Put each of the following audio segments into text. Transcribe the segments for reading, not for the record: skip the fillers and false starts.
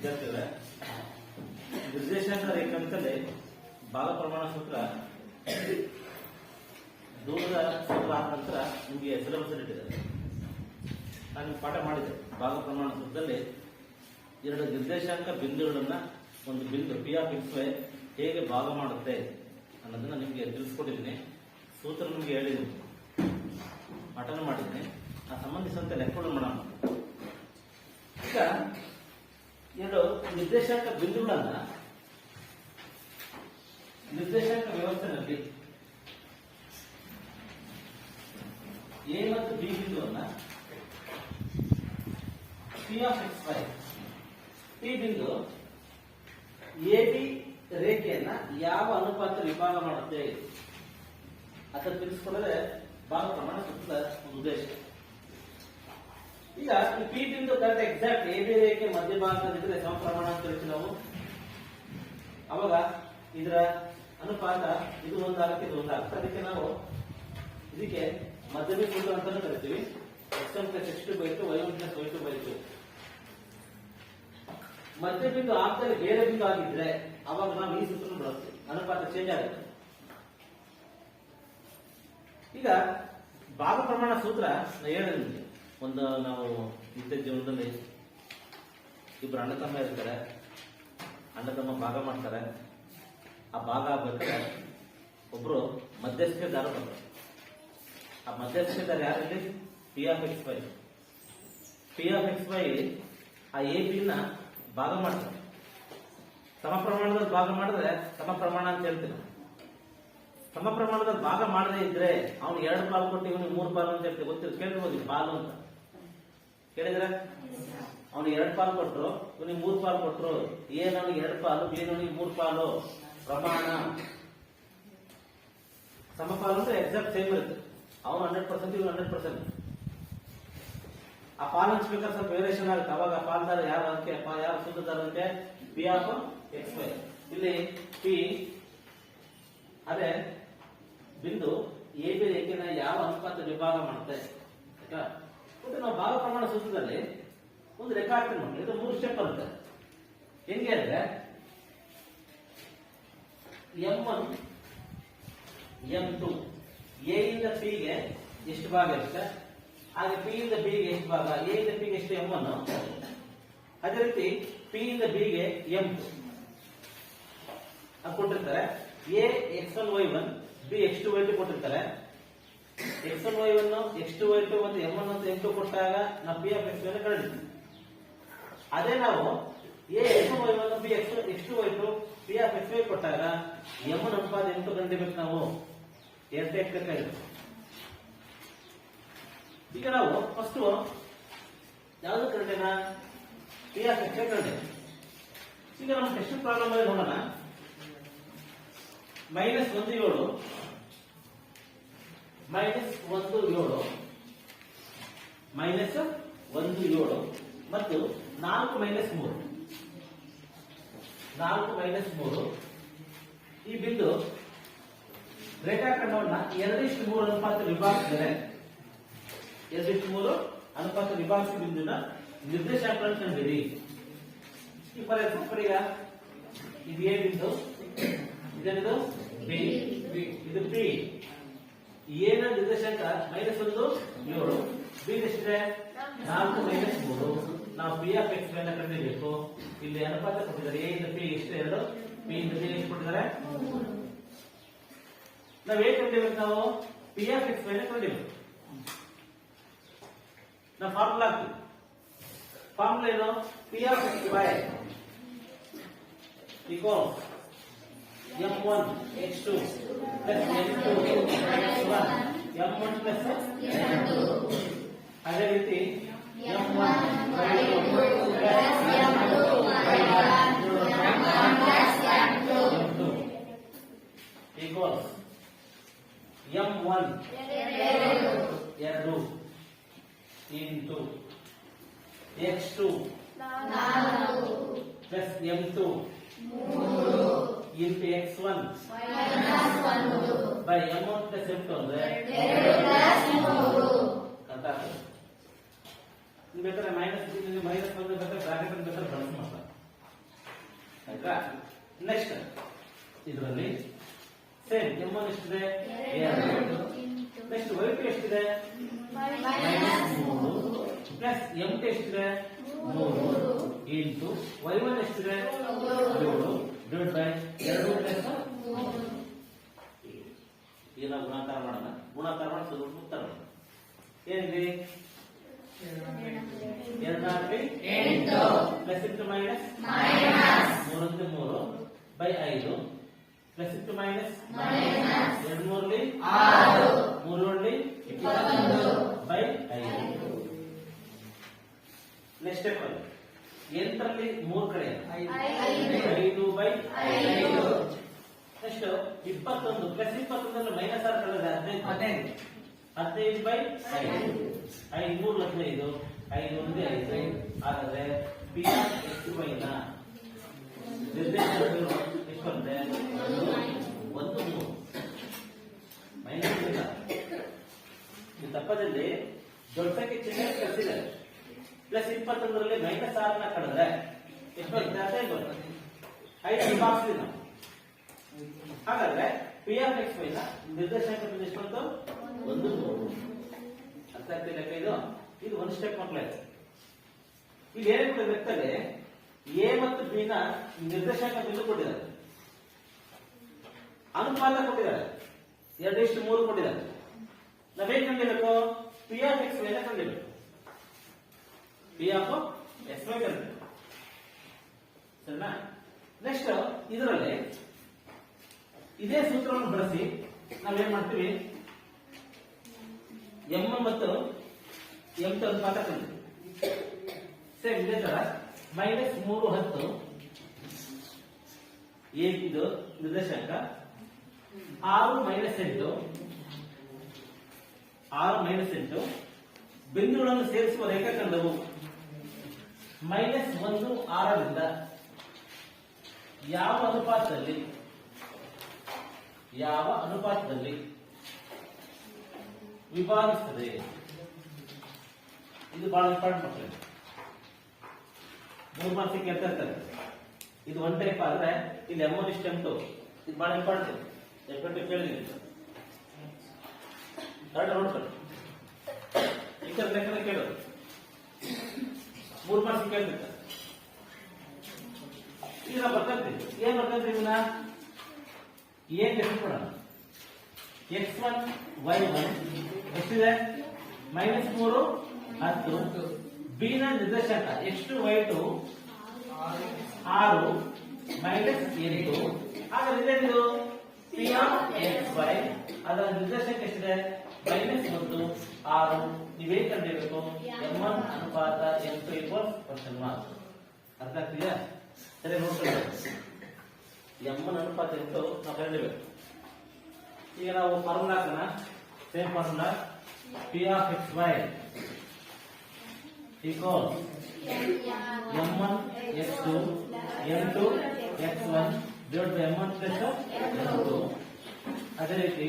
ವಿದ್ಯಾರ್ಥಿಗಳೇ, ನಿರ್ದೇಶಾಂಕ ರೇಖಾಂಕದಲ್ಲಿ ಭಾಗ ಪ್ರಮಾಣ ಸೂತ್ರ ದೂರದ ಸೂತ್ರ ಆದ ನಂತರ ನಿಮಗೆ ಸಿಲೆಬಸ್ ಇಟ್ಟಿದೆ. ನಾನು ಪಾಠ ಮಾಡಿದೆ. ಭಾಗ ಪ್ರಮಾಣ ಸೂತ್ರದಲ್ಲಿ ಎರಡು ನಿರ್ದೇಶಾಂಕ ಬಿಂದುಗಳನ್ನ ಒಂದು ಬಿಂದು ಪಿ ಆಫ್ ಎಕ್ಸ್ ವೈ ಹೇಗೆ ಭಾಗ ಮಾಡುತ್ತೆ ಅನ್ನೋದನ್ನ ನಿಮಗೆ ತಿಳಿಸ್ಕೊಟ್ಟಿದ್ದೀನಿ. ಸೂತ್ರ ನಿಮಗೆ ಹೇಳಿದ್ದೀನಿ, ಪಾಠನ ಮಾಡಿದ್ದೀನಿ. ಆ ಸಂಬಂಧಿಸಿದಂತೆ ಲೆಕ್ಕಗಳು ಮಾಡೋಣ. ಈಗ ಎರಡು ನಿರ್ದೇಶಾಂಕ ಬಿಂದುಗಳನ್ನ ನಿರ್ದೇಶಾಂಕ ವ್ಯವಸ್ಥೆಯಲ್ಲಿ ಎ ಮತ್ತು ಬಿ ಬಿಂದುವನ್ನ ಪಿ ಆಫ್ ಎಕ್ಸ್ ವೈ, ಈ ಬಿಂದು ಎ ಬಿ ರೇಖೆಯನ್ನ ಯಾವ ಅನುಪಾತ ವಿಭಾಗ ಮಾಡುತ್ತೆ ಅಂತ ತಿಳಿಸ್ಕೊಂಡ್ರೆ ಭಾಗ ಪ್ರಮಾಣ ಸೂತ್ರದ ಒಂದು ಉದ್ದೇಶ. ಈಗ ಈ ಪಿ ಬಿಂದು ಕರೆಕ್ಟ್ ಎಕ್ಸಾಕ್ಟ್ ಎ ಬಿ ರೇಖೆ ಮಧ್ಯಭಾಗದಲ್ಲಿದ್ರೆ ಸಮ ಪ್ರಮಾಣ ಅಂತ ಹೇಳ್ತೀವಿ ನಾವು. ಅವಾಗ ಇದರ ಅನುಪಾತ ಇದು ಒಂದಾಗುತ್ತೆ, ಇದು ಒಂದಾಗುತ್ತೆ. ಅದಕ್ಕೆ ನಾವು ಇದಕ್ಕೆ ಮಧ್ಯಮಿ ಬಿಂದು ಅಂತಾನು ಕರಿತೀವಿ. x1 + x2 / 2 y1 + y2 / 2. ಮಧ್ಯ ಬಿಂದು ಆಗ್ತಾರೆ ಬೇರೆ ಬಿಂದು ಆಗಿದ್ರೆ ಅವಾಗ ನಾವು ಈ ಸೂತ್ರ ಬಳಸ್ತೀವಿ, ಅನುಪಾತ ಚೇಂಜ್ ಆಗುತ್ತೆ. ಈಗ ಭಾಗ ಪ್ರಮಾಣ ಸೂತ್ರ ಹೇಳಿದೆ ನಿಮಗೆ. ಒಂದು ನಾವು ನಿತ್ಯ ಜೀವನದಲ್ಲಿ ಇಬ್ರು ಅಣ್ಣ ತಮ್ಮ ಇರ್ತಾರೆ, ಅಣ್ಣ ತಮ್ಮ ಭಾಗ ಮಾಡ್ತಾರೆ. ಆ ಭಾಗ ಆಗ್ಬೇಕಾದ್ರೆ ಒಬ್ರು ಮಧ್ಯಸ್ಥಿಕೆದಾರ ಬರ್ತಾರೆ. ಆ ಮಧ್ಯಸ್ಥಿಕೆದಾರ ಯಾರಲ್ಲಿ? P of X Y. P of X Y ಆ ಎ ಬಿ ನ ಭಾಗ ಮಾಡ್ತಾರೆ. ಸಮ ಪ್ರಮಾಣದಲ್ಲಿ ಭಾಗ ಮಾಡಿದ್ರೆ ಸಮ ಪ್ರಮಾಣ ಅಂತ ಹೇಳ್ತೀವಿ. ಸಮ ಪ್ರಮಾಣದಲ್ಲಿ ಭಾಗ ಮಾಡದೇ ಇದ್ರೆ ಅವ್ನು 2 ಪಾಲು ಕೊಟ್ಟು ಇವನಿಗೆ 3 ಪಾಲು ಅಂತ ಹೇಳ್ತೀವಿ. ಗೊತ್ತಿಲ್ಲ, ಕೇಳಿರ್ಬೋದು ಪಾಲು ಅಂತ. ಕೇಳಿದ್ರೆ ಅವನು 2 ಪಾಲು ಕೊಟ್ಟರು, ಇವನಿಗೆ 3 ಪಾಲು ಕೊಟ್ಟರು. ಎ ನವನಿಗೆ 2 ಪಾಲು, ಬಿ ನವನಿಗೆ 3 ಪಾಲು. ಪ್ರಮಾಣ ಸಮಪಾಲು ಅಂದ್ರೆ ಎಕ್ಸಾಕ್ಟ್ ಸೇಮ್ ಇರುತ್ತೆ. ಅವನು 100%, ಇವನು 100%. ಆ ಪಾಲು ಹಂಚ್ಬೇಕಾದ್ರೆ ಸ್ವಲ್ಪ ವೇರಿಯೇಷನ್ ಆಗುತ್ತೆ. ಅವಾಗ ಪಾಲ್ದಾರ ಯಾರು ಅದಕ್ಕೆ ಯಾರು ಶುದ್ಧದಾರ ಅಂತ ಪಿ ಆಫ್ ಎಕ್ಸ್ ವೈ. ಇಲ್ಲಿ ಪಿ ಅದೇ ಬಿಂದು ಎ ಬಿ ರೇಖೆನ ಯಾವ ಅನುಪಾತ ವಿಭಾಗ ಮಾಡುತ್ತೆ. ಮತ್ತೆ ನಾವು ಭಾಗ ಪ್ರಮಾಣ ಸೂತ್ರದಲ್ಲಿ ಒಂದು ರೇಖಾಟನೆ ಮಾಡಿ, ಇದು 3 ಸ್ಟೆಪ್ ಬರುತ್ತೆ. ಹೆಂಗೆ ಅಂದ್ರೆ M1 M2 ಎ ಇಂದ ಪಿ ಗೆ ಎಷ್ಟು ಭಾಗ ಇರುತ್ತೆ, ಹಾಗೆ ಪಿ ಇಂದ ಬಿ ಗೆ ಎಷ್ಟು ಭಾಗ, ಎ ಇಂದ ಪಿ ಗೆ ಎಷ್ಟು M1, ಅದೇ ರೀತಿ ಪಿ ಇಂದ ಬಿ ಗೆ M2 ಅದು ಕೊಟ್ಟಿರ್ತಾರೆ. A x1 y1, B x2 y2 ಕೊಟ್ಟಿರ್ತಾರೆ. x1 y1 x2 y2 ಮತ್ತು M1 ಮತ್ತು M2 ಕೊಟ್ಟಾಗ ನಾವು ಪಿ ಆಫ್ ಎಕ್ಸ್ ಅನ್ನು ಕಂಡಿದ್ದೀವಿ. ಅದೇ ನಾವು A x1 y1 B x2 y2 P of X Y ಕೊಟ್ಟಾಗ M1 ಅನುಪಾತ M2 ಕಂಡಿಬೇಕು. ನಾವು ಎಷ್ಟು ಬೇಕಾಗಿರುತ್ತೆ. ಈಗ ನಾವು ಫಸ್ಟ್ ಯಾವ್ದು ಕಂಡಿನ ಪಿ ಆಫ್ ಎಕ್ಸ್ ಕಂಡಿದೆ. ಈಗ ನಮ್ಮ ಟೆಸ್ಟ್ ಪ್ರಾಬ್ಲಮ್ ಅಲ್ಲಿ ನೋಡೋಣ. -17 -17 ಮತ್ತು 4 -3 ಈ ಬಿಂದು ರೇಖಾಖಂಡವನ್ನ 2:3 ಅನುಪಾತ ವಿಭಾಗಿಸಿದರೆ 2:3 ಅನುಪಾತ ವಿಭಾಗಿಸಿದ ಬಿಂದುನ ನಿರ್ದೇಶಾಂಕಗಳನ್ನು ಕಂಡಿರಿ. ಈ ಫಾರ್ ಎಕ್ಸಾಂಪಲ್ ಈಗ ಇದು ಎ ಬಿಂದು, ಇದೆಂದು ಬಿ, ಇದು ಪಿ. ಎ ನ ನಿರ್ದೇಶಾಂಕ -1 7, ಬಿ ಎಷ್ಟಿದೆ 4 -3. ನಾವು ಪಿ ಆಫ್ ಎಕ್ಸ್ ಅನ್ನು ಕಂಡುಹಿಡಿಯಬೇಕು. ಇಲ್ಲಿ ಅನುಪಾತ ಕೊಟ್ಟಿದ್ದಾರೆ. ಎ ಇಂದ ಪಿ ಎಷ್ಟು 2, ಪಿ ಇಂದ ಬಿ ಎಷ್ಟು ಕೊಟ್ಟಿದ್ದಾರೆ 3. ನಾವು ಹೇಗೆ ಕಂಡುಹಿಡಿಯಬೇಕು? ನಾವು ಪಿ ಆಫ್ ಎಕ್ಸ್ ಅನ್ನು ಕಂಡುಹಿಡಿಯಬೇಕು. ನಾವು ಫಾರ್ಮುಲಾ ಹಾಕ್ತೀವಿ. ಫಾರ್ಮುಲಾ ಏನು? P of X Y equals M1 X2 plus M2 X1 M1 plus M2. ಅದೇ ರೀತಿ M1 Y2 plus M2 Y1 plus M2 equals M1 2 into X2 plus M2 into x1 by M1 plus M2 ಅಂದ್ರೆ ಬೇಕಾದ್ರೆ minus ಬಂದ್ರೆ ಬೇಕಾದ್ರೆ bracket ಬೇಕಾದ್ರೆ ಬಳಸಿ ಮಾಡ್ತಾರೆ. ಆಯ್ತಾ. ನೆಕ್ಸ್ಟ್ ಇದರಲ್ಲಿ ಸೇಮ್ m1 ಎಷ್ಟಿದೆ 2. ನೆಕ್ಸ್ಟ್ y2 ಎಷ್ಟಿದೆ -3 ಪ್ಲಸ್ m2 ಎಷ್ಟಿದೆ 3 ಇಂಟು y1 ಎಷ್ಟಿದೆ 7 ಡಿವೈಡ್ ಬೈ 2 ಪ್ಲಸ್ 3. ಈಗ ನಾವು ಗುಣಾಕಾರ ಮಾಡೋಣ. ಗುಣಾಕಾರ ಮಾಡಿ ಸ್ವಲ್ಪ ಉತ್ತರ ಏನಿದೆ 2 plus into minus 3 3 by 5 plus into minus 2 3 6 3 21 by 5. Next step ಅಲ್ಲಿ 8ರಲ್ಲಿ 3 ಕಡೆ 5 ಬೈ 5. ನೆಕ್ಸ್ಟ್ 21 ಪ್ಲಸ್ 21 ಮೈನಸ್ 6 ಕಳೆದ್ರೆ 15 15 ಬೈ 5 5 3 15 5 1 5. ಹಾಗಾದ್ರೆ ಪಿ ಆಫ್ ಎಕ್ಸ್ ವೈ ನ ನಿರ್ದೇಶಕಗಳು ಎಷ್ಟು ಬಂದ್ರೆ 1 3 ಮೈನಸ್ ಇಲ್ಲ. ಈ ತಪ್ಪದಲ್ಲಿ ದೊಡ್ಡ ಸಂಖ್ಯೆ ಚಿಹ್ನೆ ಪ್ಲಸ್ ಇದೆ. ಪ್ಲಸ್ 21ರಲ್ಲಿ ಮೈನಸ್ 6 ನ ಕಳೆದ್ರೆ ಎಷ್ಟು ಬರುತ್ತೆ 15 ಬರುತ್ತೆ. 5 ಬಾಕ್ಸ್ ಇದೆ. ಹಾಗಾದ್ರೆ ಪಿ ಆಫ್ ಎಕ್ಸ್ ವೈ ನ ನಿರ್ದೇಶಾಂಕ ಎಷ್ಟು ಬಂತು 1 3. ಅರ್ಥ ಆಗ್ತಿಲ್ಲ ಲೆಕ್ಕ ಇದು ಒಂದು ಸ್ಟೆಪ್ ಮಕ್ಕಳೇ. ಈಗ ಏನೇ ಗೊತ್ತಾಗ್ತದೆ ಎ ಮತ್ತು ಬಿ ನ ನಿರ್ದೇಶಾಂಕ ಬಿಂದು ಕೊಟ್ಟಿದ್ದಾರೆ, ಅನುಪಾತ ಕೊಟ್ಟಿದ್ದಾರೆ, 2:3 ಕೊಟ್ಟಿದ್ದಾರೆ. ನಾವೇನ್ ಕಂಡಿಬೇಕು ಪಿ ಆಫ್ ಎಕ್ಸ್ ವೈ ನ ಕಂಡಿಬೇಕು. ಪಿ ಆಫ್ ಎಕ್ಸ್ ವೈ ಕಂಡಿಬೇಕು ಸರಿನಾ. ನೆಕ್ಸ್ಟ್ ಇದರಲ್ಲಿ ಇದೇ ಸೂತ್ರವನ್ನು ಬಳಸಿ ನಾವೇನ್ ಮಾಡ್ತೀವಿ ಎಂ ಮತ್ತು ಎಂ ಅನುಪಾತ ಕಂಡು ಸೇಮ್ ಇದೇ ತರ -3 10 ಇದು ನಿರ್ದೇಶಾಂಕ 6 8 ಬಿಂದುಗಳನ್ನು ಸೇರಿಸುವ ರೇಖಾಖಂಡವು -1 6ರಿಂದ ಯಾವ ಅನುಪಾತದಲ್ಲಿ ವಿಭಾಗಿಸುತ್ತದೆ. ಇದು ಬಹಳ ಇಂಪಾರ್ಟೆಂಟ್ ಮಕ್ಕಳು. 3 ಮಾರ್ಕ್ಸ್ ಕೇಳ್ತಾ ಇರ್ತಾರೆ. ಇದು ಒನ್ ಟೈಪ್ ಆದ್ರೆ ಇಲ್ಲಿ m1 ಇಷ್ಟು m2 ಇದು ಬಹಳ ಇಂಪಾರ್ಟೆಂಟ್. ಡೆಫಿನೆಟ್ಲಿ ಕೇಳಿದೀನಿ ನೋಡ್ಕೊಳ್ಳಿ. ಈ ತರ ಲೆಕ್ಕನ ಕೇಳೋದು 3 ಮಾರ್ಕ್ಸ್ ಕೇಳ್ತಿರ್ತಾರೆ. ಈಗ ನಾವು ಬರ್ಕೊಂತೀವಿ ಏನ್ ಬರ್ಕೊಂತೀವಿ ಇದನ್ನ ಏನ್ ಲೆಕ್ಕ ಕೊಡೋಣ. x1 y1 ಎಷ್ಟಿದೆ -3 10 ಬಿ ನ ನಿರ್ದೇಶಾಂಕ x2 y2 6 -8. ಹಾಗಾದ್ರೆ ಇದು ಪಿ ಆಫ್ ಎಕ್ಸ್ ವೈ ಅದರ ನಿರ್ದೇಶಾಂಕ ಎಷ್ಟಿದೆ -1 6. ನೀವೇನ್ ಕಂಡಿರಬೇಕು m1 ಅನುಪಾತ m2 ಕ್ವಶನ್ ಮಾರ್ಕ್. ಅರ್ಥ ಆಗ್ತಿದೆಯಾ? ಸರಿ ನೋಡ್ಕೊಳ್ಳಿ. m1 ಅನುಪಾತ m2 ನಾವು ಕಂಡಿರಬೇಕು. ಈಗ ನಾವು ಫಾರ್ಮುಲಾ ಹಾಕೋಣ. Same formula P of X Y equals m1 x2 m2 x1 divided by m1 plus m2. ಅದೇ ರೀತಿ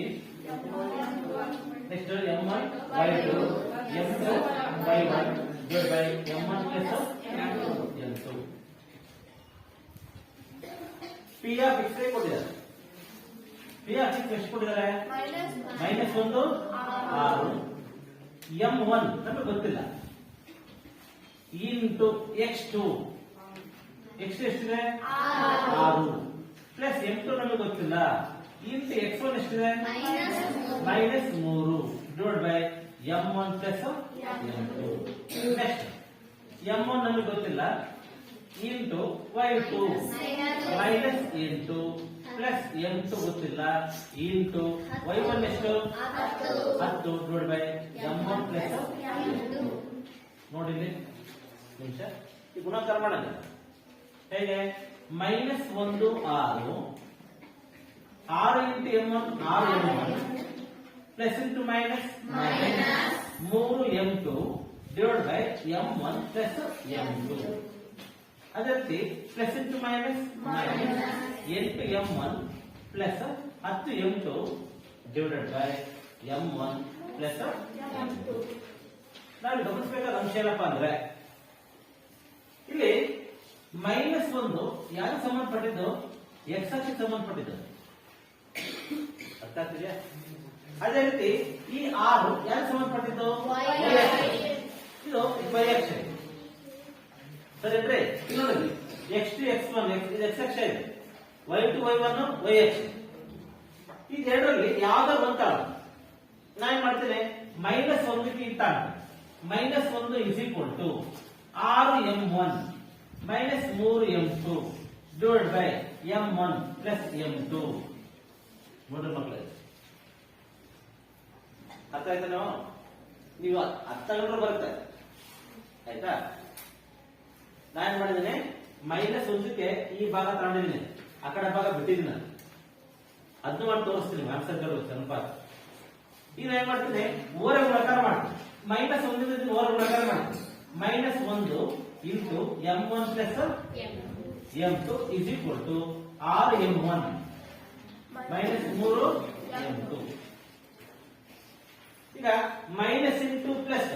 next m1 y2 m2 y1 divided by m1 plus m2. p of x ಕೊಟ್ಟಿದ್ದಾರೆ. p of x ಎಷ್ಟು ಕೊಟ್ಟಿದ್ದಾರೆ -1 6. m1 ನಮಗೆ ಗೊತ್ತಿಲ್ಲ into x2 ಎಷ್ಟಿದೆ 6 plus m2 ನಮಗೆ ಗೊತ್ತಿಲ್ಲ ಇಂಟು x1 ಎಷ್ಟಿದೆ -3 divide by m1 plus m2. Next m1 ನಮಗೆ ಗೊತ್ತಿಲ್ಲ ಇಂಟು y2 -8 ಪ್ಲಸ್ m2 ಗೊತ್ತಿಲ್ಲ ಇಂಟು y1 ಎಷ್ಟು 10 divide by m1 plus m2. ನೋಡಿಲ್ಲಿ ನಿಮಿಷ ಈ ಗುಣಾಕಾರ ಮಾಡೋಣ ಹೇಗೆ -1 6 6 into m1 6 m1 plus into minus 3 m2 divide by m1 plus m2. ಅದೇ ರೀತಿ plus into minus 8 m1 plus 10 m2 divided by m1 plus m2. ನಾವು ಗಮನಿಸಬೇಕಾದ ಅಂಶ ಏನಪ್ಪಾ ಅಂದ್ರೆ ಇಲ್ಲಿ ಮೈನಸ್ ಒಂದು ಯಾರು ಸಂಬಂಧಪಟ್ಟಿದ್ದು ಎಕ್ಸ್ ಅಕ್ಷಕ್ಕೆ ಸಂಬಂಧಪಟ್ಟಿದ್ದು ಅರ್ಥ ಆಗ್ತಿದೆಯಾ? ಅದೇ ರೀತಿ ಈ 6 ಯಾರು ಸಂಬಂಧಪಟ್ಟಿದ್ದು ಇದು y ಅಕ್ಷ ಸರಿ ಅಂದ್ರೆ ಇಲ್ಲಿ ನೋಡಿ x to x1 ಇದು x ಅಕ್ಷ ಇದೆ, y to y1 y ಅಕ್ಷ. ಇದೆರಡರಲ್ಲಿ ಯಾವ್ದೋ ಒಂದು ತಗೊಳ್ಳಿ. ನಾನು ಏನ್ ಮಾಡ್ತೇನೆ ಮೈನಸ್ 1 ಗೆ ಇಟ್ಟ minus 1 is equal to 6m1 minus 3m2 divide by m1 plus m2. ನೋಡ್ರಿ ಮಕ್ಕಳೇ, ಅರ್ಥ ಆಯ್ತಾ? ನೀವು ಅರ್ಥ ತಗೊಂಡ್ರೆ ಬರುತ್ತೆ ಆಯ್ತಾ? ನಾನು ಮಾಡಿದ್ದೇನೆ ಮೈನಸ್ 1ಕ್ಕೆ ಈ ಭಾಗ ತಗೊಂಡಿದ್ದೀನಿ, ಆ ಕಡೆ ಭಾಗ ಬಿಟ್ಟಿದ್ದೀನಿ. ನಾನು ಅದನ್ನು ಮಾಡಿ ತೋರಿಸ್ತೀನಿ ಆನ್ಸರ್ ಸ್ವಲ್ಪ. ಈಗ ಏನ್ ಮಾಡ್ತೀನಿ ಓರೆ ಗುಣಾಕಾರ ಮಾಡ್ತೀನಿ. ಮೈನಸ್ 1 ಓರೆ ಗುಣಾಕಾರ ಮಾಡ್ತೀನಿ. Minus 1 into m1 plus m2 is equal to 6m1 minus 3m2. ಈಗ minus into plus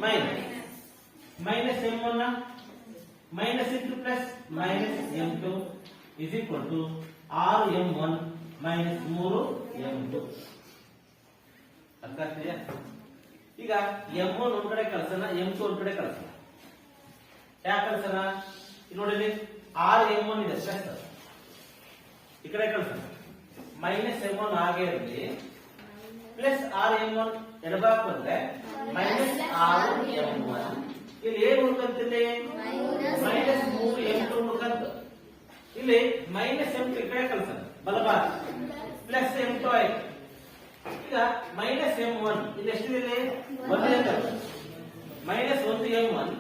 minus m1 minus into plus minus m2 is equal to 6m1 minus 3m2. ಅರ್ಥ ಆಗ್ತಿದೆಯಾ? ಈಗ m1 ಒಂದ್ ಕಡೆ ಕಳ್ಸೋಣ, m2 ಒಂದ್ ಕಡೆ ಕಳ್ಸೋಣ. ಯಾಕೆ ಕಳ್ಸೋಣ? ನೋಡಿ 6m1 ಇದೆ ಪ್ಲಸ್ ಈ ಕಡೆ ಕಳ್ಸೋಣ. ಮೈನಸ್ m1 ಹಾಗೆ ಇರಲಿ, ಪ್ಲಸ್ 6m1 ಎಡಭಾಗ ಬಂದ್ರೆ ಮೈನಸ್ 6m1. ಇಲ್ಲಿ ಏನು ಉಳ್ಕಂತಿಲ್ಲಿ ಮೈನಸ್ 3m2 ಉಳ್ಕಂತ. ಇಲ್ಲಿ ಮೈನಸ್ m2 ಈ ಕಡೆ ಕಳ್ಸೋಣ ಬಲಭಾಗ, ಪ್ಲಸ್ m2 ಆಯ್ತು. ಈಗ ಮೈನಸ್ m1 ಇಲ್ಲಿ ಎಷ್ಟಿದೆ? Minus 1m1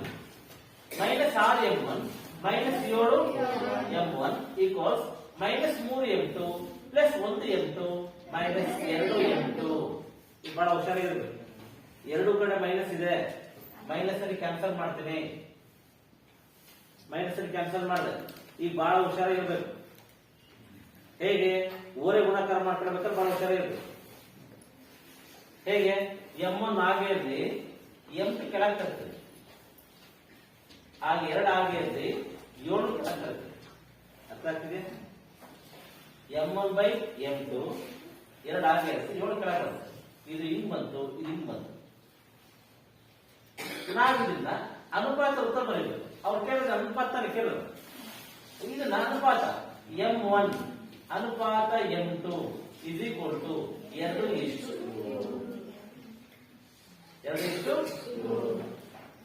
minus 6m1 minus 7m1 equals minus 3m2 plus 1m2 minus 2m2. ಈಗ ಬಹಳ ಹುಷಾರಾಗಿರ್ಬೇಕು, ಎರಡು ಕಡೆ ಮೈನಸ್ ಇದೆ, ಮೈನಸ್ ಅಲ್ಲಿ ಕ್ಯಾನ್ಸಲ್ ಮಾಡ್ತೀನಿ. ಮೈನಸ್ ಅಲ್ಲಿ ಕ್ಯಾನ್ಸಲ್ ಮಾಡಿದೆ. ಈಗ ಬಹಳ ಹುಷಾರಾಗಿರ್ಬೇಕು. ಹೇಗೆ ಓರೆ ಗುಣಾಕಾರ ಮಾಡ್ಕೊಳ್ಬೇಕಾದ್ರೆ ಬಹಳ ಹುಷಾರಾಗಿರ್ಬೇಕು. ಹೇಗೆ m1 ಹಾಗೆ ಇರಲಿ, m2 ಕೆಳಗೆ ತರ್ತದೆ, ಆಗ 2 ಹಾಗೆ ಇರಲಿ, 7 ಕೆಳಗೆ ತರ್ತದೆ. ಅರ್ಥ ಆಗ್ತಿದೆ? m1 ಬೈ m2 2 ಹಾಗೆ ಇರುತ್ತೆ, 7 ಕೆಳಗೆ ಬರ್ತದೆ. ಇದು ಹಿಂಗ್ ಬಂತು, ಇದು ಹಿಂಗ್ ಬಂತು. ನಾವಿದ್ರಿಂದ ಅನುಪಾತ ಉತ್ತರ ಬರೀಬೇಕು. ಅವ್ರು ಕೇಳಿದ್ರೆ ಅನುಪಾತನೇ ಕೇಳಿದ್ರು. ಇದನ್ನ ಅನುಪಾತ m1 ಅನುಪಾತ m2 ಇಸ್ ಈಕ್ವಲ್ ಟು 2:2.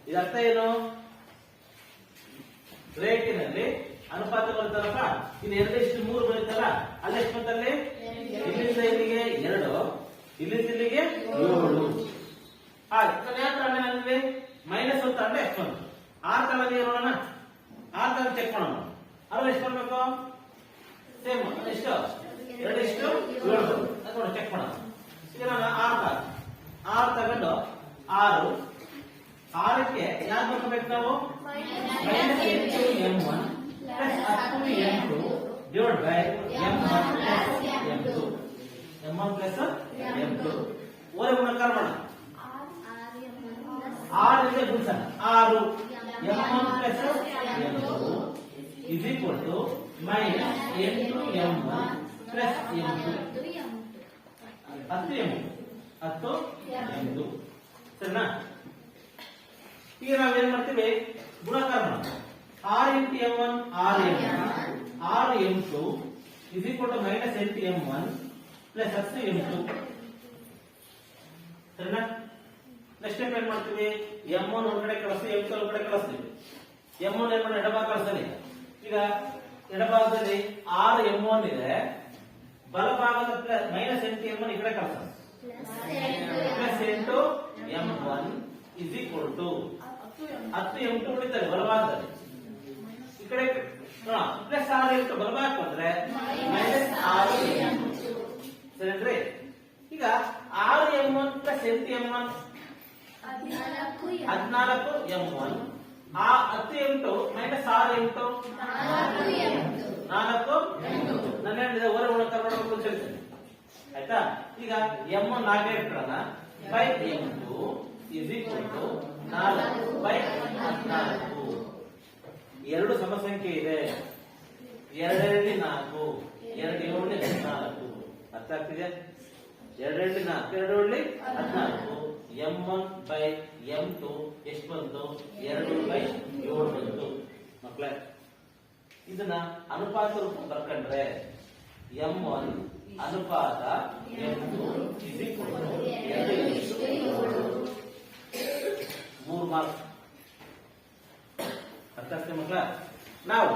ಇದರ್ಥ ಏನು? ರೇಖಿನಲ್ಲಿ ಅನುಪಾತ ಬರುತ್ತಲ್ಲಪ್ಪ, ಇದು 2:3 ಬರುತ್ತಲ್ಲ, ಅಲ್ಲಿ ಎಷ್ಟು ಬಂತಲ್ಲಿ? ಇಲ್ಲಿಂದ ಇಲ್ಲಿಗೆ 2, ಇಲ್ಲಿಂದ ಇಲ್ಲಿಗೆ 7. ನಾನು ಯಾವ ತಗೊಂಡೆ? ಮೈನಸ್ 1 ತಗೊಂಡೆ, ಎಷ್ಟು ಬಂತು? 6 ತಗೊಂಡು ನೋಡೋಣ. 6 ತಗೊಂಡು ಚೆಕ್ ಮಾಡೋಣ. ಅದ್ರಲ್ಲಿ ಎಷ್ಟು ಬರ್ಬೇಕು? ಸೇಮ್ ಎಷ್ಟು? 2:7 ನೋಡಿ, ಚೆಕ್ ಮಾಡೋಣ. ಈಗ ನಾನು 6 ತಗೊಂಡು 6ಕ್ಕೆ ಯಾರು ಬರ್ಕೋಬೇಕು ನಾವು? Minus 8m1 plus 10m2 divide by m1 plus m2. m1 plus m2 ಓರೆ ಗುಣಾಕಾರ ಮಾಡೋಣ. 6 ಇಂದ ಗುಣಿಸೋಣ. 6 m1 plus m2 is equal to minus 8m1 plus m2 10m2 ಸರಿನಾ? ಈಗ ನಾವೇನ್ ಮಾಡ್ತೀವಿ? ಗುಣಾಕಾರ ಮಾಡೋಣ. 6 into m1 6m2 is equal to minus 8m1 plus 10m2 ಸರಿನಾ? ನೆಕ್ಸ್ಟ್ ಸ್ಟೆಪ್ ಏನ್ ಮಾಡ್ತೀವಿ? m1 ಒಂದ್ ಕಡೆ ಕಳಿಸ್ತೀವಿ, m2 ಒಂದ್ ಕಡೆ ಕಳಿಸ್ತೀವಿ. m1 ಏನ್ ಮಾಡಿ ಎಡಭಾಗ ಕಳಿಸ್ತಾನೆ. ಈಗ ಎಡಭಾಗದಲ್ಲಿ 6m1 ಇದೆ, ಬಲಭಾಗದ ಮೈನಸ್ 8m1 ಈ ಕಡೆ ಕಳಿಸ್ತಾನೆ. Plus 8m1 is equal to 10m2 ಉಳಿತಾರೆ ಬಲಭಾಗದಲ್ಲಿ. ಈ ಕಡೆ ಪ್ಲಸ್ 6m2 ಬಲಭಾಗ ಬಂದ್ರೆ ಮೈನಸ್ 6m2 ಸರಿ. ಈಗ 6m1 plus 8m1 14m1 10m2 minus 6m2 4m2 ನಾನು ಹೇಳಿದೆ ಓರೆ ಗುಣಾಕಾರ ಮಾಡಬೇಕು ಅಂತ ಹೇಳ್ತೇನೆ ಆಯ್ತಾ? ಈಗ m1 ಹಾಗೆ ಇಟ್ಕೊಳ್ಳೋಣ by m2 is equal to 4 by 14. ಎರಡು ಸಮಸಂಖ್ಯೆ ಇದೆ. 2 4 2 7 14. ಅರ್ಥ ಆಗ್ತಿದೆ? 2 4 2 14. m1 by m2 ಎಷ್ಟು ಬಂತು? 2 by 7 ಬಂತು ಮಕ್ಕಳೇ. ಇದನ್ನ ಅನುಪಾತ ರೂಪ ಬರ್ಕೊಂಡ್ರೆ m1 ಅನುಪಾತ m2 3 ಮಾರ್ಕ್ಸ್. ಅರ್ಥ ಆಗ್ತದೆ ಮಕ್ಕಳ? ನಾವು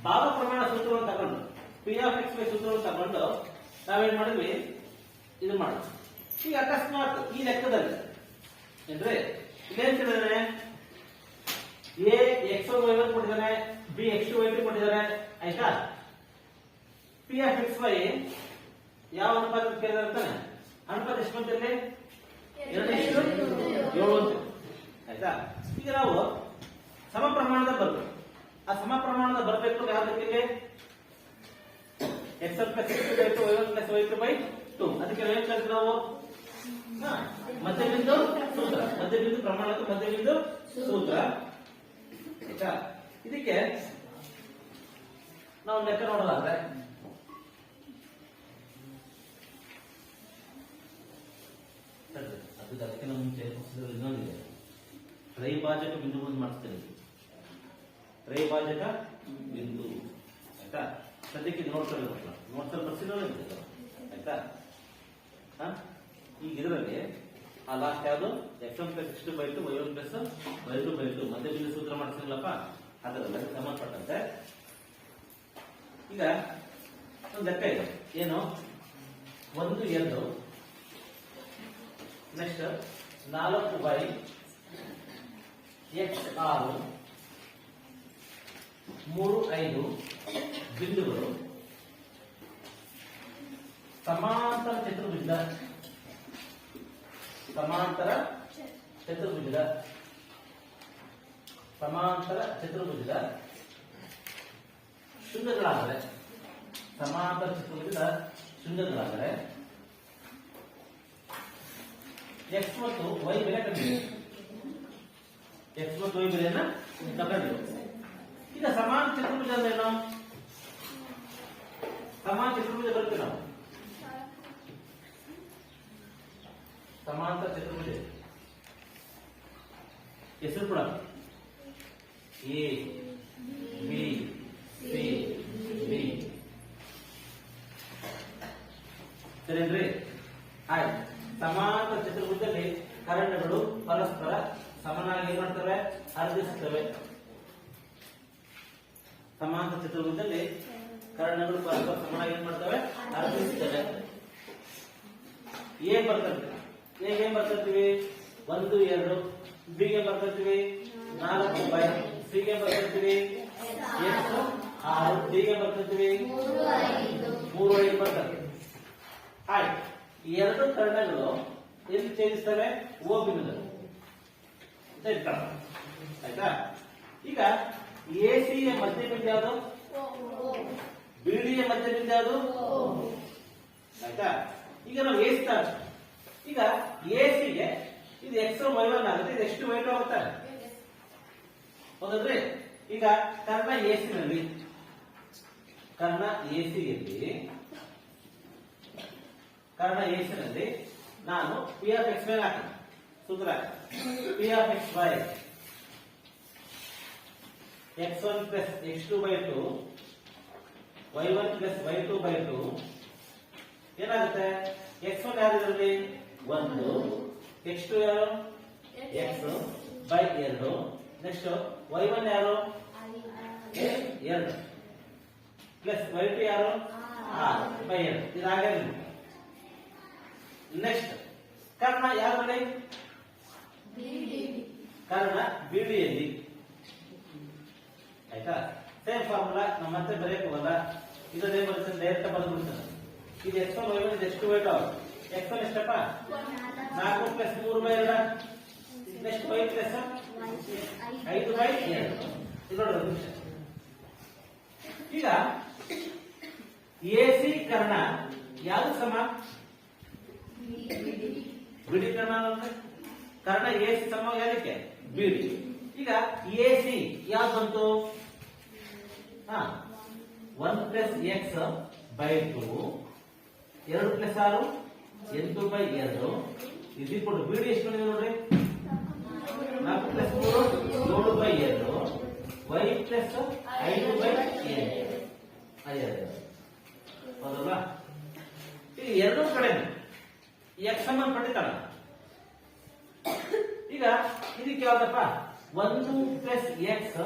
ಭಾವ ಪ್ರಮಾಣ ಸೂತ್ರವನ್ನು ತಗೊಂಡು p(x) ಸೂತ್ರವನ್ನು ತಗೊಂಡು ನಾವೇನ್ ಮಾಡಿದ್ವಿ, ಇದು ಮಾಡೋದು. ಈಗ ಅಕಸ್ಮಾತ್ ಈ ಲೆಕ್ಕದಲ್ಲಿ ಅಂದ್ರೆ ಇಲ್ಲೇನ್ ಕೇಳಿದಾನೆ, ಎ x1y1 ಕೊಟ್ಟಿದ್ದಾನೆ, ಬಿ x2y2 ಕೊಟ್ಟಿದ್ದಾನೆ, ಆಯ್ತಾ? p(x)y ಯಾವ ಅನುಪಾತ ಕೇಳಿದಾರೆ ಅಂತಾನೆ, ಅನುಪಾತ ಎಷ್ಟು ಬಂತಿರಲಿ? 2:7 ಅಂತ. ಆಯ್ತಾ? ಈಗ ನಾವು ಸಮ ಪ್ರಮಾಣದ ಬರ್ಬೇಕು. ಆ ಸಮ ಪ್ರಮಾಣದ ಬರಬೇಕು ಯಾವ್ದಕ್ಕೆ? x1 + x2 y1 + y2/2. ಅದಕ್ಕೆ ಏನ್ ಕಲ್ತು ನಾವು ಮಧ್ಯಬಿಂದು ಸೂತ್ರ, ಮಧ್ಯಬಿಂದು ಪ್ರಮಾಣಕ್ಕೆ ಮಧ್ಯಬಿಂದು ಸೂತ್ರ. ಆಯ್ತಾ? ಇದಕ್ಕೆ ನಾವು ಲೆಕ್ಕ ನೋಡೋದಾದ್ರೆ ಅದಕ್ಕೆ ನಮ್ಮ ಮುಂಚೆ ಇನ್ನೊಂದಿದೆ, ತ್ರೈಭಾಜಕ ಬಿಂದು ಒಂದು ಮಾಡಿಸ್ತೇನೆ. ತ್ರೈಭಾಜಕ ಬಿಂದು ಆಯ್ತಾ? ಸದ್ಯಕ್ಕೆ ಇದು ನೋಡ್ಕೊಳ್ಬೇಕು, ನೋಡ್ಸಲ್ ಬರ್ಸಿರೋದು ಆಯ್ತಾ? ಈಗ ಇದರಲ್ಲಿ ಆ ಲಾಸ್ಟ್ ಯಾವುದು? x1 + x2/2 y1 + y2/2 ಮಧ್ಯಬಿಂದು ಸೂತ್ರ ಮಾಡ್ತೀನಲ್ಲಪ್ಪ, ಅದರಲ್ಲಿ ಸಂಬಂಧಪಟ್ಟಂತೆ ಈಗ ಒಂದು ಲೆಕ್ಕ ಇದೆ. ಏನು? 1 2 ನೆಕ್ಸ್ಟ್ 4y x 6 3 5 ಬಿಂದುಗಳು ಸಮಾಂತರ ಚತುರ್ಭುಜ, ಸಮಾಂತರ ಚತುರ್ಭುಜದ ಶೃಂಗಗಳಾದರೆ, ಸಮಾಂತರ ಚತುರ್ಭುಜದ ಶೃಂಗಗಳಾದರೆ x ಮತ್ತು y ಬೆಲೆ ಕಂಡಿದೆ. x ಮತ್ತು y ಬೆಲೆಯನ್ನ ಕಂಡಿದೆ. ಈಗ ಸಮಾನ ಚತುರ್ಭುಜ ಅಂದ್ರೆ ಏನು? ಸಮಾನ ಚತುರ್ಭುಜ ಬರುತ್ತೆ ನಾವು ಸಮಾಂತರ ಚತುರ್ಭುಜ ಹೆಸರು ಕೂಡ ಎ ಬಿ ಸಿ ಡಿ. ಸರಿನ್ರಿ? ಆಯ್ತು. ಸಮಾಂತರ ಚತುರ್ಭುಜದಲ್ಲಿ ಕರ್ಣಗಳು ಪರಸ್ಪರ ಸಮನಾಗಿ ಏನ್ ಮಾಡ್ತವೆ? ಹರಿದಿಸುತ್ತವೆ. ಸಮಾಂತರ ಚತುರ್ಭುಜದಲ್ಲಿ ಕರ್ಣಗಳು ಪರಸ್ಪರ ಸಮನಾಗಿ ಏನ್ ಮಾಡ್ತವೆ? ಹರಿದಿಸುತ್ತವೆ. ಏನ್ ಬರ್ತದೆ? ಎಗೆ ಏನ್ ಬರ್ತೀವಿ? 1 2. ಬಿ ಗೆ ಬರ್ತೀವಿ 4y. ಸಿ ಗೆ ಬರ್ತೀವಿ x 6. ಡಿ ಗೆ ಬರ್ತೀವಿ 3 5 ಬರ್ತದೆ. ಆಯ್ತು. ಈ ಎರಡು ಕರ್ಣಗಳು ಎಲ್ಲಿ ಛೇದಿಸ್ತವೆ? ಓ ಬಿಂದುದಲ್ಲಿ. ಆಯ್ತಾ? ಈಗ ಎಸಿಯ ಮಧ್ಯಬಿಂದು ಯಾವುದು? ಬಿಡಿಯ ಮಧ್ಯಬಿಂದು ಯಾವುದು? ಆಯ್ತಾ? ಈಗ ನಾವು ಎಸಿ ಈಗ ಎಸಿಗೆ ಇದು x1 y1 ಆಗುತ್ತೆ, ಇದು x2 y2 ಆಗುತ್ತೆ. ಹೌದಲ್ರಿ? ಈಗ ಕರ್ಣ ಎಸಿನಲ್ಲಿ ನಾನು p(x) ಮೇಲೆ ಹಾಕೋಣ ಸೂತ್ರ. p(x) x1 + x2/2 y1 + y2/2 ಏನಾಗುತ್ತೆ? x1 ಯಾರು ಇದರಲ್ಲಿ? 1. x2 ಯಾರು? x/2. ನೆಕ್ಸ್ಟ್ y1 ಯಾರು? 2 ಪ್ಲಸ್ y2 ಯಾರು? 6/2. ಇದಾಗಲಿ. ನೆಕ್ಸ್ಟ್ ಕರ್ಣ ಯಾರಲ್ಲಿ? ಕರ್ಣ ಬಿಡಿಯಲ್ಲಿ. ಆಯ್ತಾ? ಸೇಮ್ ಫಾರ್ಮುಲಾ ನಮ್ಮ ಮತ್ತೆ ಬರೆಯಕ್ಕೆ ಹೋಗಲ್ಲ. ಇದೇ ಬರುತ್ತೆ, ಡೈರೆಕ್ಟ್ ಬಂದ್ಬಿಡ್ತದೆ. ಇದು x1 y1 ಇದು x2 y2 ಆಗುತ್ತೆ. x1 ಎಷ್ಟಪ್ಪ? 4 + 3/2. Next y + 5/2. ಇದು ನೋಡ್ರಿ. ಈಗ ಎಸಿ ಕರ್ಣ ಯಾವುದು ಸಮ? ಬಿಡಿ ಕರ್ಣ ಅಂದ್ರೆ ಕರ್ಣ ಎಸಿ ಸಮ ಯಾದಕ್ಕೆ? ಬಿಡಿ. ಈಗ ಎಸಿ ಯಾವ್ದು ಬಂತು? 1 plus X by 2 2 plus 6 8 by 2 ಇದು ಕೊಡು ಬಿಡಿ ಎಷ್ಟು ಬಂದಿದೆ ನೋಡ್ರಿ 4 plus 3 7 by 2 y plus 5 by 8 ಅದೇ ಹೌದಲ್ಲ ಈಗ ಎರಡೂ ಕಡೆ ಎಕ್ಸ್ ಸಂಬಂಧಪಟ್ಟಿದ್ದಾಳ ಈಗ ಇದಕ್ಕೆ ಯಾವ್ದಪ್ಪ 1 ಪ್ಲಸ್ ಎಕ್ಸ್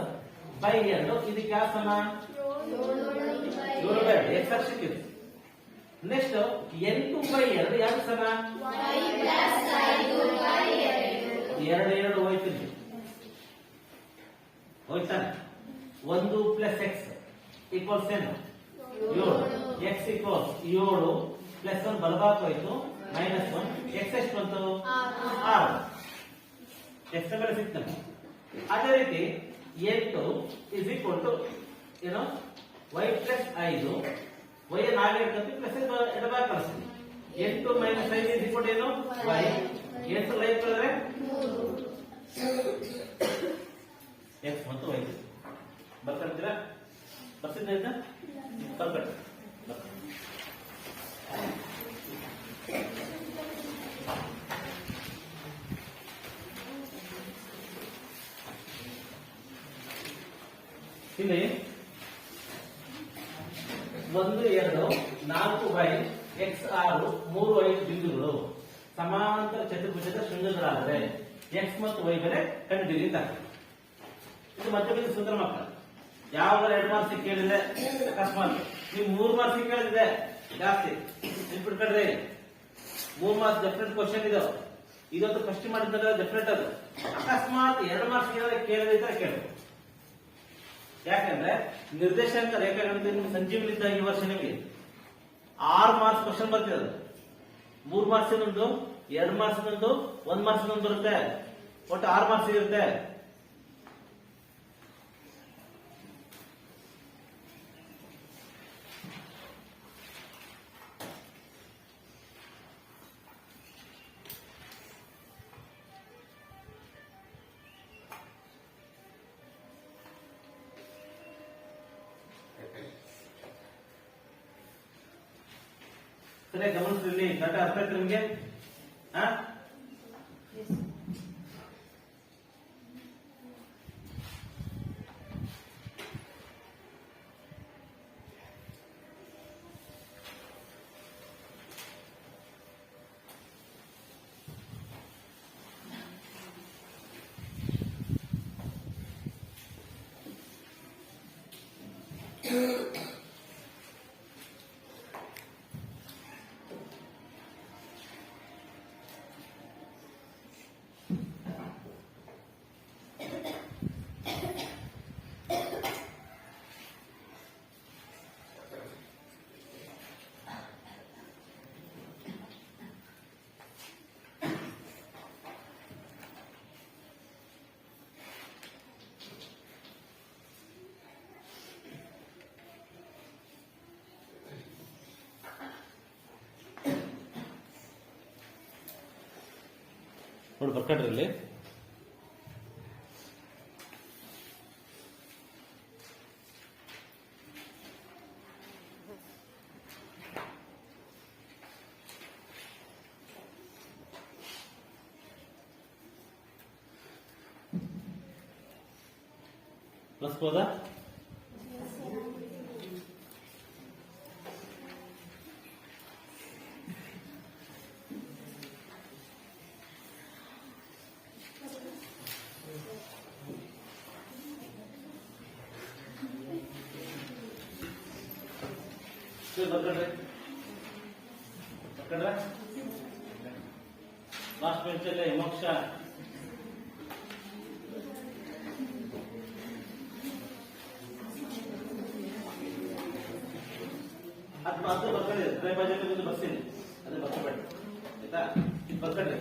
ಬೈ 2 ಇದಕ್ಕೆ ಯಾವ ಸಮ 7 ಬೈ 2 ಎಕ್ಸ್ ಸಿಕ್ಕಿದೆ ನೆಕ್ಸ್ಟ್ 8 ಬೈ 2 ಯಾವ ಸಮ ಎರಡು ಹೋಯ್ತು ಹೋಯ್ತಾನೆ 1 ಪ್ಲಸ್ ಎಕ್ಸ್ ಈಕ್ವಲ್ಸ್ ಏನು 7 ಎಕ್ಸ್ ಈಕ್ವಲ್ಸ್ 7 ಪ್ಲಸ್ 1 ಬಲಭಾಗ ಹೋಯ್ತು ಮೈನಸ್ 1 ಎಕ್ಸ್ ಎಷ್ಟು ಬಂತು 6 ಎಕ್ಸ್ ಬೆಲೆ ಸಿಕ್ತದೆ ಅದೇ ರೀತಿ 8 ಇಸ್ ಈಕ್ವಲ್ ಟು ಏನು y ಪ್ಲಸ್ 5 y ನಾವೇ ಇರ್ತದೆ ಪ್ಲಸ್ ಎಡಭಾಗ ಕಳಿಸ್ತೀವಿ 8 ಮೈನಸ್ 5 ಇಸ್ ಈಕ್ವಲ್ ಟು ಏನು y 8 ಲೈಕ್ ಕಳೆದ್ರೆ ಎಕ್ಸ್ ಮತ್ತು y ಬರ್ಕೊಳ್ತೀರಾ ಬರ್ತಿದ್ದ ಬರ್ಕಟ್ಟ ಇಲ್ಲಿ 1 2 4 ಬೈ ಎಕ್ಸ್ 6 3 5 ಬಿಂದುಗಳು ಸಮಾಂತರ ಚತುರ್ಭುಜದ ಶೃಂಗಗಳಾದರೆ ಎಕ್ಸ್ ಮತ್ತು ವೈ ಬೆಲೆ ಕಂಡುಹಿಡಿಯಿರಿ ಅಂತ ಇದು ಮಧ್ಯಬಿಂದು ಸೂತ್ರ ಮಕ್ಕಳ ಯಾವ 2 ಮಾರ್ಕ್ಸ್ ಕೇಳಿದ್ರೆ ಅಕಸ್ಮಾತ್ ನೀವು 3 ಮಾರ್ಕ್ಸ್ ಕೇಳಿದ್ರೆ ಜಾಸ್ತಿ ನೆನ್ಪಿಟ್ಕೊಂಡ್ರೆ 3 ಮಾರ್ಕ್ಸ್ ಡೆಫಿನೆಟ್ ಕ್ವಶನ್ ಇದು ಇದೊಂದು ಫಸ್ಟ್ ಮಾಡಿದ್ರೆ ಡೆಫಿನೆಟ್ ಅದು ಅಕಸ್ಮಾತ್ 2 ಮಾರ್ಕ್ಸ್ ಕೇಳಿದ್ರೆ ಕೇಳಿ ಯಾಕಂದ್ರೆ ನಿರ್ದೇಶಾಂಕ ರೇಖಾಗಣಿತ ಸಂಜೀವನಿದ್ದ ಈ ವರ್ಷ ನಿಮಗೆ 6 ಮಾರ್ಕ್ಸ್ ಕ್ವಶನ್ ಬರ್ತಿರೋದು 3 ಮಾರ್ಕ್ಸ್ ಇನ್ನೊಂದು 2 ಮಾರ್ಕ್ಸ್ ಇನ್ನೊಂದು 1 ಮಾರ್ಕ್ಸ್ ಇನ್ನೊಂದು ಬರುತ್ತೆ ಒಟ್ಟು 6 ಮಾರ್ಕ್ಸ್ ಇರುತ್ತೆ ಸರಿ ಗಮನಿಸ್ರಿ ಕರೆಕ್ಟ್ ಅರ್ಥ ಆಯ್ತು ನಿಮ್ಗೆ ನೋಡಿ ಬರ್ಕಟ್ರಿ ಇಲ್ಲಿ ಪ್ಲಸ್ ಹೋದಾ ಲಾಸ್ಟ್ ಬೆಂಚಲ್ಲಿ ಮೋಕ್ಷ ಅದು ಬರ್ಕೊಂಡ್ರಿ ಡ್ರೈ ಬಜೆಟ್ ಬರ್ತೀನಿ ಅದೇ ಬರ್ಕೊಬೇಡಿ ಆಯ್ತಾ ಇದು ಬರ್ಕೊಂಡ್ರಿ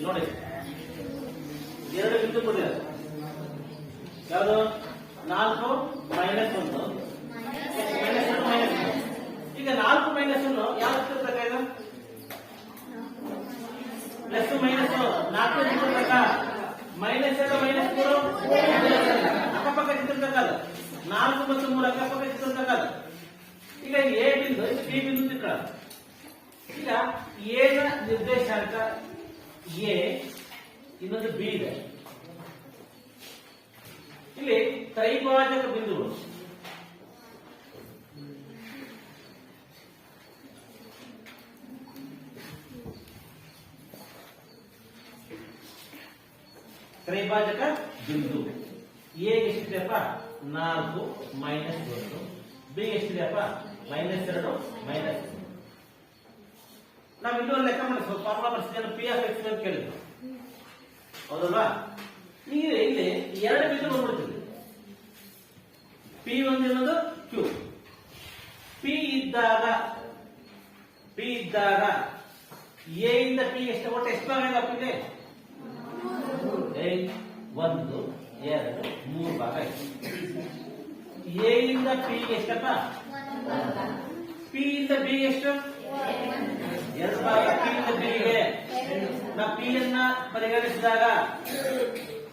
ನೋಡಿ, ಎರಡು ಬಿಂದು ಕೊಟ್ಟಿದ್ದಾರೆ. ಯಾವುದು? 4 ಮೈನಸ್ 1 ಮೈನಸ್ 2 ಮೈನಸ್ 1. ಈಗ 4 ಮೈನಸ್ 1 ಯಾವ ಇರ್ತಕ್ಕ? ಪ್ಲಸ್ ಮೈನಸ್ 4 ಇರ್ತಕ್ಕ. ಮೈನಸ್ 2 ಮೈನಸ್ 3 ಅಕ್ಕಪಕ್ಕ ಚಿತ್ರತಕ್ಕಲ್ಲ. 4 ಮತ್ತು 3 ಅಕ್ಕಪಕ್ಕ ಚಿತ್ರತಕ್ಕಲ್ಲ. ಈಗ ಎ ಬಿಂದು ಬಿ ಬಿಂದು ಚಿತ್ರ. ಈಗ ಎ ನ ನಿರ್ದೇಶಾಂಕ ಎ, ಇನ್ನೊಂದು ಬಿ ಇದೆ. ಇಲ್ಲಿ ತ್ರೈಭಾಜಕ ಬಿಂದುಗಳು. ತ್ರೈಭಾಜಕ ಬಿಂದು ಎ ಎಷ್ಟಿದೆಯಪ್ಪ? 4 ಮೈನಸ್ 1. ಬಿ ಎಷ್ಟಿದೆಯಪ್ಪ? -2 ಮೈನಸ್. ನಾವು ಇನ್ನೊಂದು ಲೆಕ್ಕ ಮಾಡಿಸ್ಬೋದು. ಫಾರ್ಮುಲಾ ಬರ್ಸಿದ್ದೇನೆ, ಪಿ ಆಫ್ ಎಕ್ಸ್ ಅಂತ ಕೇಳಿದ್ರು, ಹೌದಲ್ವಾ? ಈಗ ಇಲ್ಲಿ ಎರಡು ಬಿಂದು ಬಂದ್ಬಿಡ್ತೀವಿ. P1 ಅನ್ನೋದು Q. P ಇದ್ದಾಗ A ಇಂದ P ಎಷ್ಟು ಒಟ್ಟು ಎಷ್ಟು ಭಾಗ ಇದೆ? 1 2 3 ಭಾಗ ಇದೆ. A ಇಂದ P ಎಷ್ಟಪ್ಪ? P ಇಂದ B ಎಷ್ಟು? 2 ಭಾಗ. P ಇಂದ B ಗೆ ನಾವು P ಅನ್ನ ಪರಿಗಣಿಸಿದಾಗ,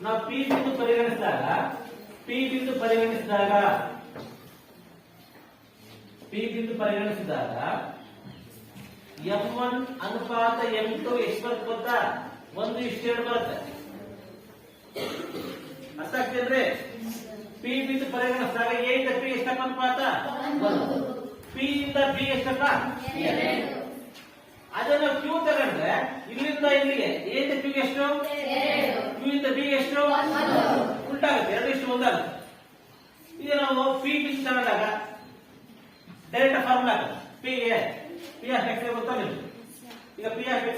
ನಾವು P ಬಿಂದು ಪರಿಗಣಿಸಿದಾಗ M1 ಅನುಪಾತ M2 ಎಷ್ಟು ಬರುತ್ತೆ ಗೊತ್ತಾ? 1:2 ಬರುತ್ತೆ. ಅರ್ಥ ಆಗ್ತಿದ್ರೆ? P ಬಿಂದು ಪರಿಗಣಿಸಿದಾಗ A ಇಂದ P ಎಷ್ಟಪ್ಪ ಅನುಪಾತ? 1. P ಇಂದ B ಎಷ್ಟಪ್ಪ? 2. ಅದೇ ನಾವು Q ತಗೊಂಡ್ರೆ ಇಲ್ಲಿಂದ ಇಲ್ಲಿಗೆ A ಇಂದ Q ಎಷ್ಟು? 2. Q ಇಂದ B ಎಷ್ಟು? 1. ಉಲ್ಟಾಗುತ್ತೆ, 2:1 ಆಗುತ್ತೆ. ಈಗ ನಾವು P ಬಿಂದು ತಗೊಂಡಾಗ direct formula P of x ಗೊತ್ತಾ ನಿಮಗೆ? ಈಗ P of x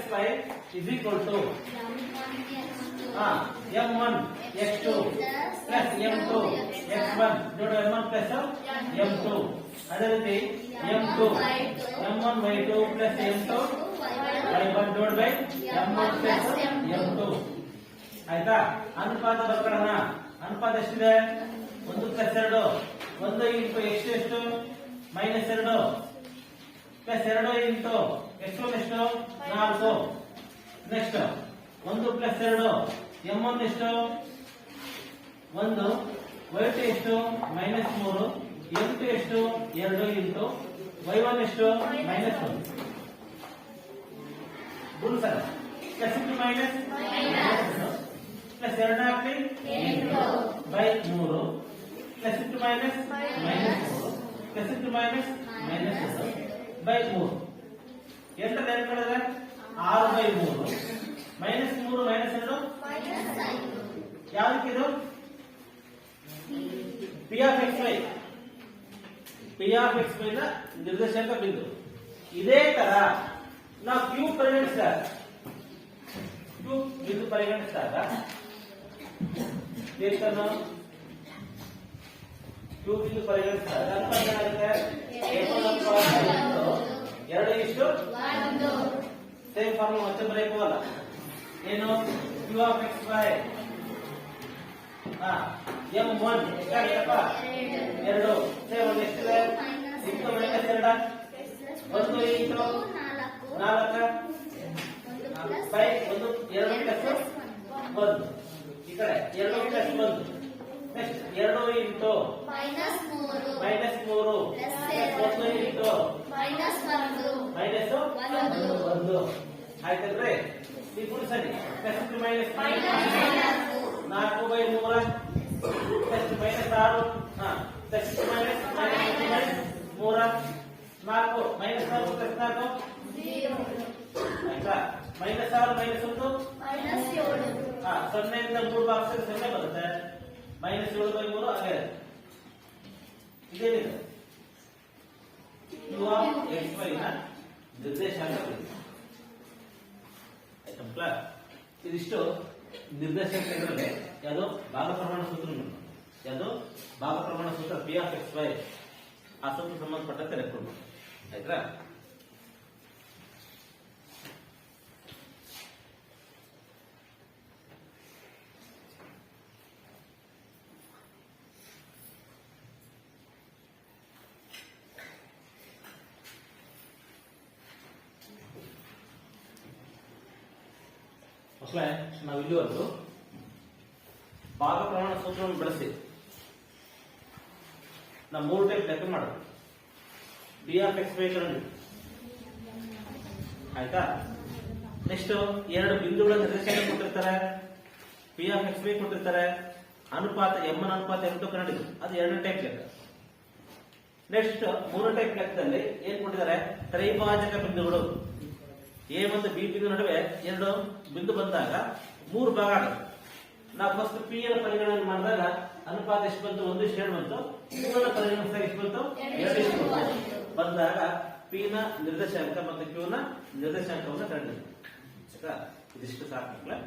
is equal to M1 x2 plus M2 x1 divided by M1 plus M2. ಅದೇ ರೀತಿ M1 y2 plus M2 y1 divided by M1 plus M2. ಆಯ್ತಾ? ಅನುಪಾತ ಬರ್ಕೊಳ್ಳೋಣ. ಅನುಪಾತ ಎಷ್ಟಿದೆ? 1 plus 2. 1 into x ಎಷ್ಟು? -2 ಪ್ಲಸ್ 2 ಇಂಟು x1 ಎಷ್ಟು? 4. Next 1 plus 2 M1 ಎಷ್ಟು? 1 y2 ಎಷ್ಟು? -3. M2 ಎಷ್ಟು? 2 ಇಂಟು y1 ಎಷ್ಟು? -1. Guru sir plus into minus plus 2 ಹಾಕಿ 8/3 plus into minus -3 plus into minus -1/3. ಎಂತ ನೆನಪಿಡಿದ್ರೆ 6/3 -3 -2 ಯಾವ್ದಕ್ಕಿದು? P ಆಫ್ x y ನ ನಿರ್ದೇಶಾಂಕ ಬಿಂದು. ಇದೇ ತರ ನಾವು Q ಪರಿಗಣಿಸಿದಾಗ ಎರಡು ಇಷ್ಟು ಸೇಮ್ ಫಾರ್ಮುಲಾ ಮತ್ತೆ ಬರೆಯಬಹುದಲ್ಲ? ಏನು? Q of x y M1 ಎಷ್ಟಾಗಿತ್ತಪ್ಪ? 2. Same ಒಂದು ಎಷ್ಟಿದೆ? 6 ಮೈನಸ್ 2 1 ಇಂಟು 4 ಬೈ 1 2 ಪ್ಲಸ್ 1. ಈ ಕಡೆ 2 ಪ್ಲಸ್ 1. Next 2 into -3 1 into -1 ಆಯ್ತಲ್ರಿ? ಈ ಕೂಡ ಸರಿ. Plus minus 4/3 plus -6 plus minus 3 4 -4 plus 4 ಆಯ್ತಾ? -6 -1 0 ಇಂದ 3 ಬಾಕ್ಸ್ 0 ಬರುತ್ತೆ. -7/3 ಹಾಗೆ ಇದೇನಿದೆ? Q ಆಫ್ x y ನ ನಿರ್ದೇಶಾಂಕ ಬಿಂದು. ಆಯ್ತಾ? ಇದಿಷ್ಟು ನಿರ್ದೇಶಾಂಕ ಇದ್ರಲ್ಲಿ ಯಾವುದು? ಭಾಗ ಪ್ರಮಾಣ ಸೂತ್ರ. ಯಾವುದು? ಭಾಗ ಪ್ರಮಾಣ ಸೂತ್ರ P ಆಫ್ x y. ಆ ಸೂತ್ರ ಸಂಬಂಧಪಟ್ಟಂತೆ ಲೆಕ್ಕೊಂಡು ಆಯ್ತಾ? ಮಕ್ಕಳೇ, ನಾವು ಇಲ್ಲಿವರೆಗೂ ಭಾಗ ಪ್ರಮಾಣ ಸೂತ್ರವನ್ನು ಬಳಸಿ ನಾವು 3 ಟೈಪ್ ಲೆಕ್ಕ ಮಾಡೋದು. ಡಿ ಆಫ್ ಎಕ್ಸ್ ವೈ ಕಂಡು, ಆಯ್ತಾ? ನೆಕ್ಸ್ಟ್ 2 ಬಿಂದುಗಳ ನಿರ್ದೇಶನ ಕೊಟ್ಟಿರ್ತಾರೆ, ಪಿ ಆಫ್ ಎಕ್ಸ್ ವೈ ಕೊಟ್ಟಿರ್ತಾರೆ, ಅನುಪಾತ ಎಮ್ ಅನುಪಾತ ಎಮ್ ಕಂಡು, ಅದು 2ನೇ ಟೈಪ್ ಲೆಕ್ಕ. ನೆಕ್ಸ್ಟ್ 3ನೇ ಟೈಪ್ ಲೆಕ್ಕದಲ್ಲಿ ಏನ್ ಕೊಟ್ಟಿದ್ದಾರೆ? ತ್ರೈಭಾಜಕ ಬಿಂದುಗಳು. ಎ ಮತ್ತು ಬಿ ಬಿಂದು ನಡುವೆ 2 ಬಿಂದು ಬಂದಾಗ 3 ಭಾಗ ಆಗುತ್ತೆ. ನಾವು ಫಸ್ಟ್ ಪಿ ಯ ಪರಿಗಣನೆ ಮಾಡಿದಾಗ ಅನುಪಾತ ಎಷ್ಟು ಬಂತು? 1:2 ಬಂತು. ಕ್ಯೂ ನ ಪರಿಗಣಿಸಿದಾಗ ಎಷ್ಟು ಬಂತು? 2:1 ಬಂದಾಗ ಪಿ ನ ನಿರ್ದೇಶಾಂಕ ಮತ್ತು ಕ್ಯೂ ನ ನಿರ್ದೇಶಾಂಕವನ್ನು ಕಂಡುಹಿಡಿಯಿರಿ. ಇದಿಷ್ಟು ಸಾಕು ಮಕ್ಕಳೇ.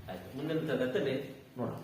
ಆಯ್ತು, ಮುಂದಿನ ತರಗತಿಯಲ್ಲಿ ನೋಡೋಣ.